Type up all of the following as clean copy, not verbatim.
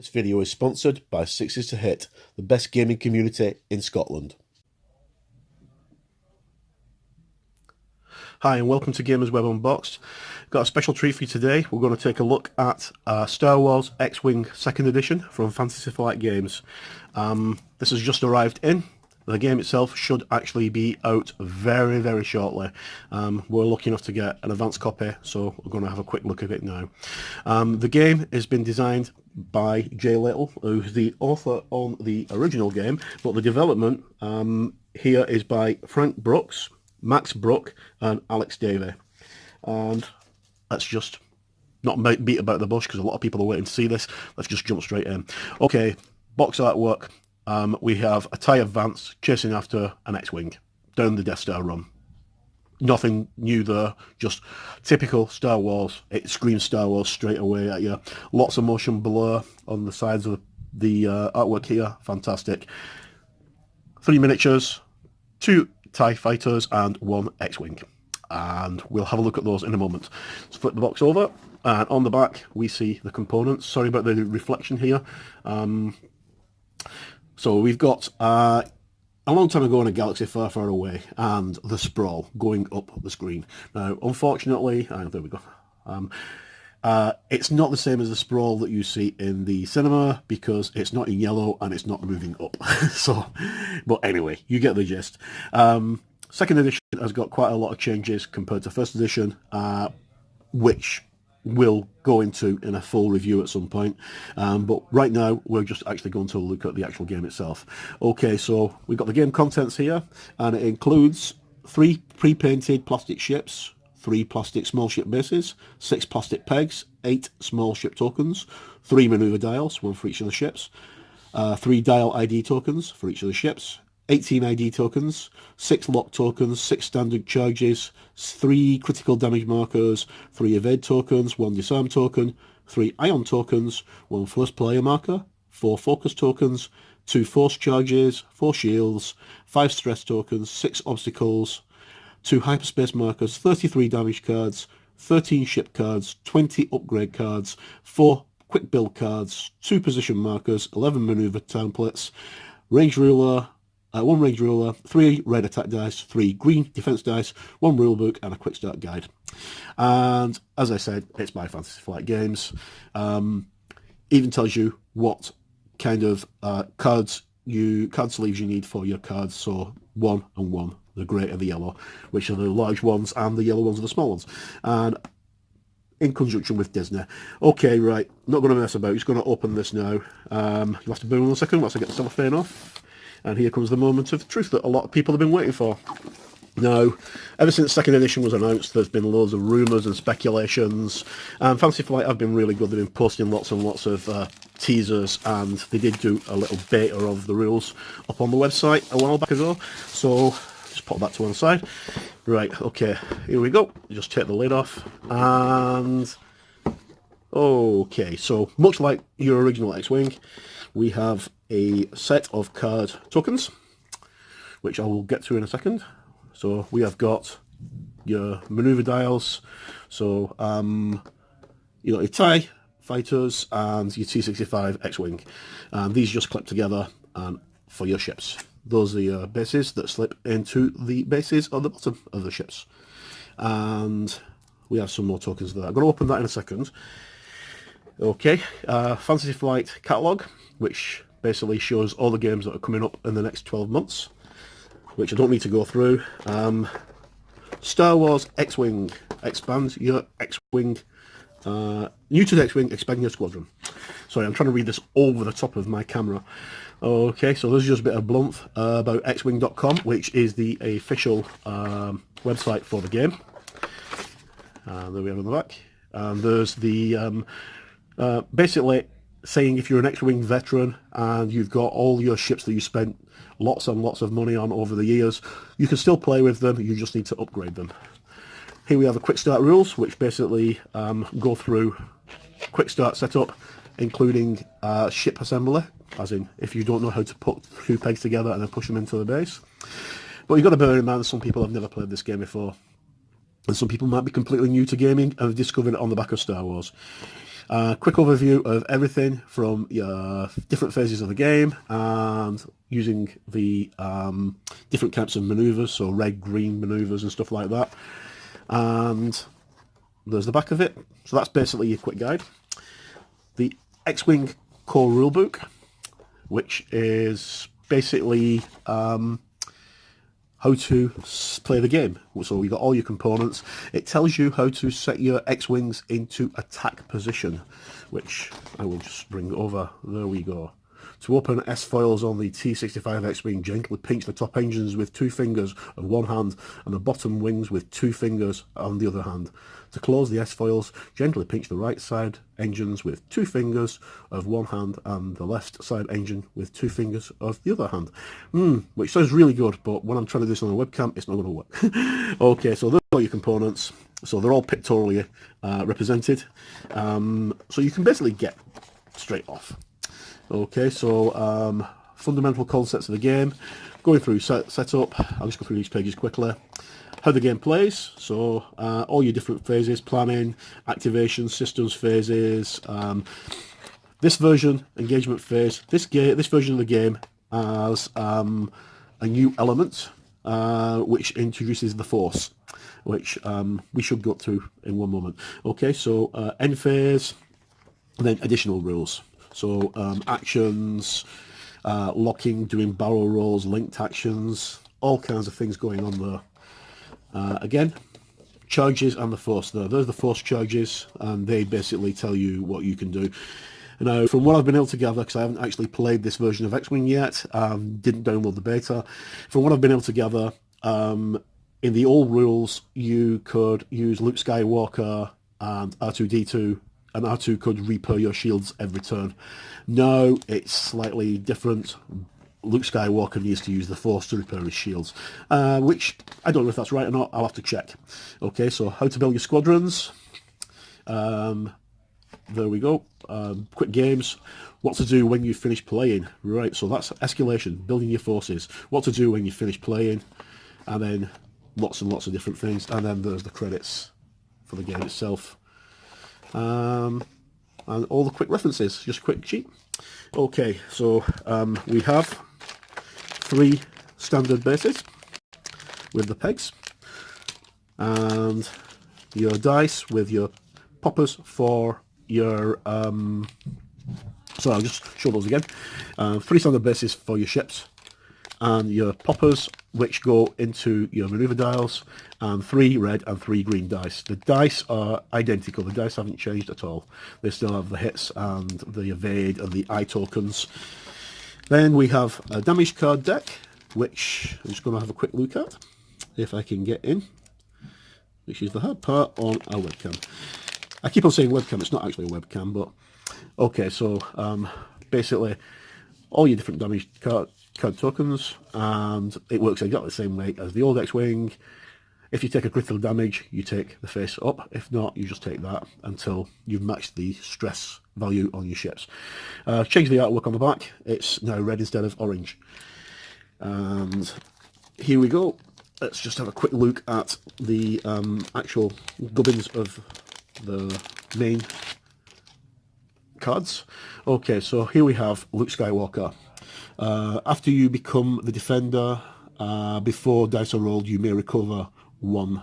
This video is sponsored by Sixes to Hit, the best gaming community in Scotland. Hi and welcome to Gamers Web UNboxed. Got a special treat for you today. We're going to take a look at Star Wars X-Wing 2nd Edition from Fantasy Flight Games. This has just arrived in. The game itself should actually be out very shortly. We're lucky enough to get an advanced copy, so we're going to have a quick look at it now. The game has been designed by Jay Little, who's the author on the original game, but the development here is by Frank Brooks, Max Brook and Alex Davey. And let's just not beat about the bush because a lot of people are waiting to see this. Let's just jump straight in. Okay, box artwork. We have a TIE Advance chasing after an X-Wing down the Death Star run. Nothing new there, just typical Star Wars. It screams Star Wars straight away at you. Lots of motion blur on the sides of the artwork here. Fantastic. 3 miniatures, 2 TIE fighters and 1 X-Wing. And we'll have a look at those in a moment. Let's flip the box over, and on the back we see the components. Sorry about the reflection here. So we've got a long time ago in a galaxy far away, and the sprawl going up the screen. Now, unfortunately, there we go. It's not the same as the sprawl that you see in the cinema because it's not in yellow and it's not moving up. But anyway, you get the gist. Second edition has got quite a lot of changes compared to first edition, which we'll go into in a full review at some point. But right now, we're just actually going to look at the actual game itself. Okay, so we've got the game contents here, and it includes 3 pre-painted plastic ships, 3 plastic small ship bases, 6 plastic pegs, 8 small ship tokens, 3 maneuver dials, 1 for each of the ships, 3 dial ID tokens for each of the ships, 18 ID tokens, 6 lock tokens, 6 standard charges, 3 critical damage markers, 3 evade tokens, 1 disarm token, 3 ion tokens, 1 first player marker, 4 focus tokens, 2 force charges, 4 shields, 5 stress tokens, 6 obstacles, 2 hyperspace markers, 33 damage cards, 13 ship cards, 20 upgrade cards, 4 quick build cards, 2 position markers, 11 maneuver templates, range ruler, 1 range ruler, 3 red attack dice, 3 green defense dice, 1 rulebook and a quick start guide. And as I said, it's by Fantasy Flight Games. Even tells you what kind of card sleeves you need for your cards. So 1 and 1, the grey and the yellow, which are the large ones, and the yellow ones are the small ones. And in conjunction with Disney. Okay, right, not going to mess about, just going to open this now. You'll have to bear with me a second whilst I get the cellophane off. And here comes the moment of truth that a lot of people have been waiting for. Now, ever since 2nd edition was announced, there's been loads of rumours and speculations. Fantasy Flight have been really good. They've been posting lots and lots of teasers, and they did do a little beta of the rules up on the website a while back ago. So, just pop that to one side. Right, okay, here we go. Just take the lid off, and... okay, so much like your original X-Wing, we have a set of card tokens, which I will get to in a second. So we have got your maneuver dials, so you got your TIE fighters and your T-65 X-Wing, and these just clip together and for your ships. Those are your bases that slip into the bases on the bottom of the ships, and we have some more tokens there. I'm going to open that in a second. Okay, Fantasy Flight catalogue, which basically shows all the games that are coming up in the next 12 months, which I don't need to go through. Star Wars X-Wing, expand your X-Wing, new to the X-Wing, expand your squadron. Sorry, I'm trying to read this over the top of my camera. Okay, so this is just a bit of blunt about xwing.com, which is the official website for the game. There we are on the back. And there's the, basically saying if you're an X-Wing veteran and you've got all your ships that you spent lots and lots of money on over the years, you can still play with them, you just need to upgrade them. Here we have the quick start rules, which basically go through quick start setup, including ship assembly, as in if you don't know how to put 2 pegs together and then push them into the base. But you've got to bear in mind that some people have never played this game before, and some people might be completely new to gaming and have discovered it on the back of Star Wars. Quick overview of everything from your different phases of the game and using the different types of maneuvers, so red, green maneuvers and stuff like that. And there's the back of it. So that's basically your quick guide. The X-Wing core rulebook, which is basically how to play the game. So you got all your components. It tells you how to set your X-Wings into attack position, which I will just bring over. There we go. To open S-foils on the T65 X-Wing, gently pinch the top engines with 2 fingers of one hand and the bottom wings with 2 fingers on the other hand. To close the S-foils, gently pinch the right side engines with 2 fingers of one hand and the left side engine with 2 fingers of the other hand. Which sounds really good, but when I'm trying to do this on a webcam, it's not going to work. Okay, so those are your components. So they're all pictorially represented. So you can basically get straight off. Okay, so fundamental concepts of the game, going through setup. I'll just go through these pages quickly. How the game plays, so all your different phases, planning, activation, systems phases. This version, engagement phase, this version of the game has a new element which introduces the Force, which we should go through in one moment. Okay, so end phase, and then additional rules. So actions, locking, doing barrel rolls, linked actions, all kinds of things going on there. Again, charges and the Force there. There's the Force charges, and they basically tell you what you can do. Now, from what I've been able to gather, because I haven't actually played this version of X-Wing yet, didn't download the beta, from what I've been able to gather, in the old rules, you could use Luke Skywalker and R2-D2, and R2 could repair your shields every turn. Now it's slightly different. Luke Skywalker needs to use the Force to repair his shields, which I don't know if that's right or not. I'll have to check. Okay, so how to build your squadrons. There we go. Quick games. What to do when you finish playing. Right, so that's escalation, building your forces. What to do when you finish playing, and then lots and lots of different things. And then there's the credits for the game itself. And all the quick references, just a quick sheet. Okay, so we have 3 standard bases with the pegs, and your dice with your poppers for your so I'll just show those again. 3 standard bases for your ships, and your poppers which go into your maneuver dials, and 3 red and 3 green dice. The dice are identical, the dice haven't changed at all. They still have the hits and the evade and the eye tokens. Then we have a damage card deck, which I'm just going to have a quick look at, if I can get in, which is the hard part on a webcam. I keep on saying webcam, it's not actually a webcam, but okay, so basically all your different damage card tokens, and it works exactly the same way as the old X-Wing. If you take a critical damage, you take the face up. If not, you just take that until you've matched the stress value on your ships. Change the artwork on the back. It's now red instead of orange. And here we go. Let's just have a quick look at the actual gubbins of the main cards. Okay, so here we have Luke Skywalker. After you become the defender, before dice are rolled, you may recover 1,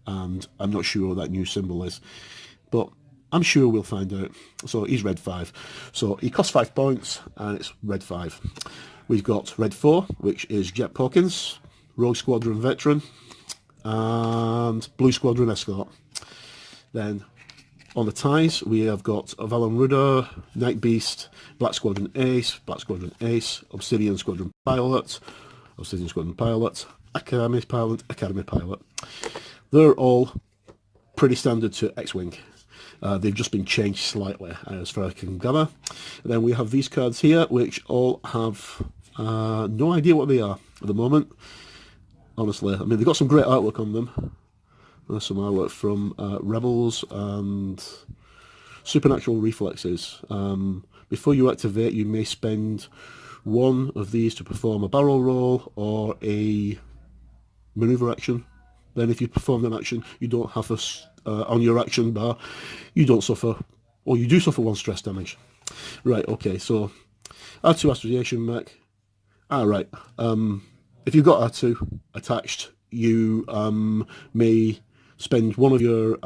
and I'm not sure what that new symbol is, but I'm sure we'll find out. So he's red 5, so he costs 5 points, and it's red 5. We've got red 4, which is Jet Hawkins, Rogue Squadron Veteran, and Blue Squadron Escort. Then on the ties, we have got Valon Rudder, Night Beast, Black Squadron Ace, Obsidian Squadron Pilot, Academy Pilot. They're all pretty standard to X-Wing. They've just been changed slightly, as far as I can gather. And then we have these cards here, which all have no idea what they are at the moment. Honestly, I mean, they've got some great artwork on them. There's some artwork from Rebels and Supernatural Reflexes. Before you activate, you may spend 1 of these to perform a barrel roll or a maneuver action. Then if you perform an action, you don't have on your action bar, you don't suffer Oh, you do suffer 1 stress damage. Right, okay, so R2 astrogation mech. Right. If you've got R2 attached, you may spend 1 of your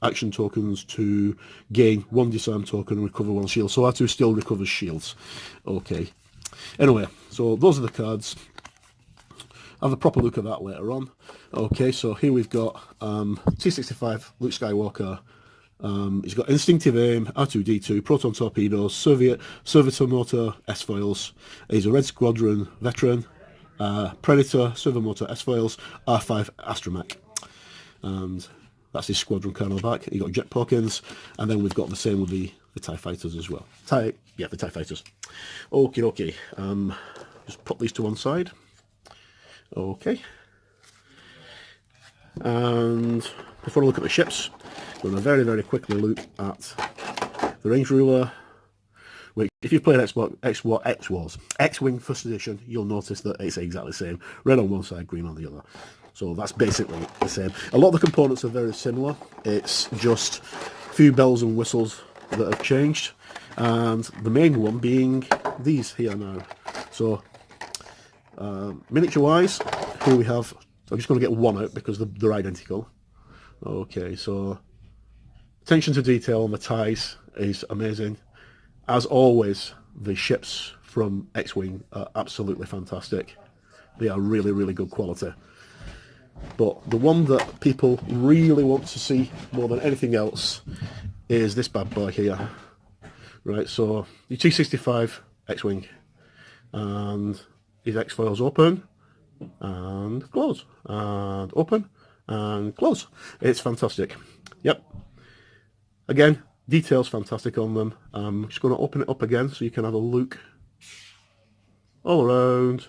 action tokens to gain 1 disarm token and recover 1 shield. So R2 still recovers shields. Okay. Anyway, so those are the cards. Have a proper look at that later on. Okay, so here we've got T65 Luke Skywalker. He's got instinctive aim, R2D2, proton torpedoes, servitor motor S-foils. He's a Red Squadron veteran, Predator, servo motor S-foils, R5 astromech. And that's his squadron card on the back. You got jet porkins, and then we've got the same with the TIE fighters as well. The TIE fighters. Okay. Just put these to one side. Okay. And before I look at the ships, I'm going to very, very quickly look at the Range Ruler, which, if you've played X-Wing First Edition, you'll notice that it's exactly the same. Red on one side, green on the other. So that's basically the same. A lot of the components are very similar. It's just a few bells and whistles that have changed. And the main one being these here now. So, miniature-wise, here we have... I'm just going to get 1 out because they're identical. Okay, so attention to detail on the ties is amazing. As always, the ships from X-Wing are absolutely fantastic. They are really, really good quality. But the one that people really want to see more than anything else is this bad boy here. Right, so your T65 X-Wing, and his X-foils open and close, and open and close. It's fantastic. Yep. Again, details fantastic on them. I'm just going to open it up again so you can have a look all around.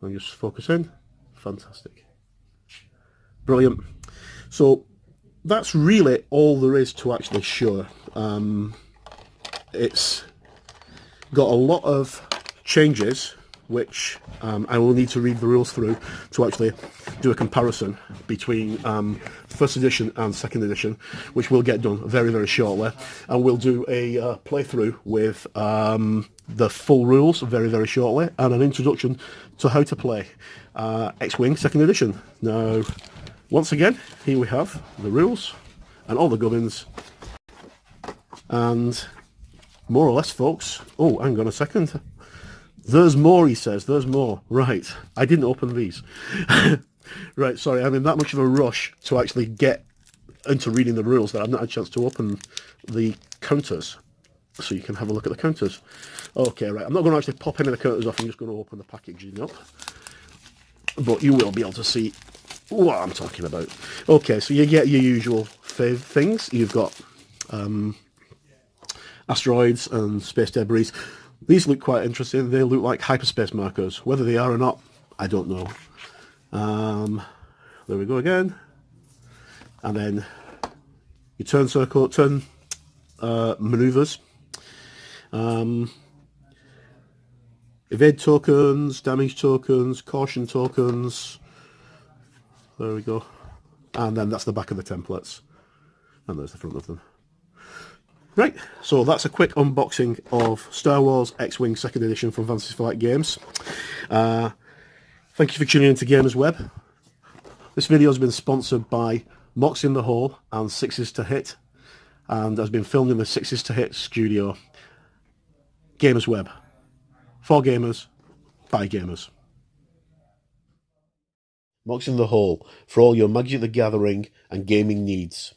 And just focus in. Fantastic. Brilliant. So that's really all there is to actually show. It's got a lot of changes which I will need to read the rules through to actually do a comparison between first edition and second edition, which will get done very, very shortly, and we'll do a playthrough with the full rules very, very shortly, and an introduction to how to play X-Wing second edition. Now, once again, here we have the rules and all the gubbins, and more or less, folks. Oh, hang on a second. There's more, he says. There's more. Right. I didn't open these. Right, sorry. I'm in that much of a rush to actually get into reading the rules that I've not had a chance to open the counters. So you can have a look at the counters. Okay, right. I'm not going to actually pop any of the counters off. I'm just going to open the packaging up. But you will be able to see what I'm talking about. Okay, so you get your usual things. You've got asteroids and space debris. These look quite interesting. They look like hyperspace markers. Whether they are or not, I don't know. There we go again. And then your turn circle, turn maneuvers. Evade tokens, damage tokens, caution tokens. There we go. And then that's the back of the templates. And there's the front of them. Right, so that's a quick unboxing of Star Wars X-Wing 2nd Edition from Fantasy Flight Games. Thank you for tuning in to Gamers Web. This video has been sponsored by Mox in the Hole and Sixes to Hit, and has been filmed in the Sixes to Hit studio. Gamers Web. For gamers, by gamers. Mox in the Hole, for all your Magic the Gathering and gaming needs.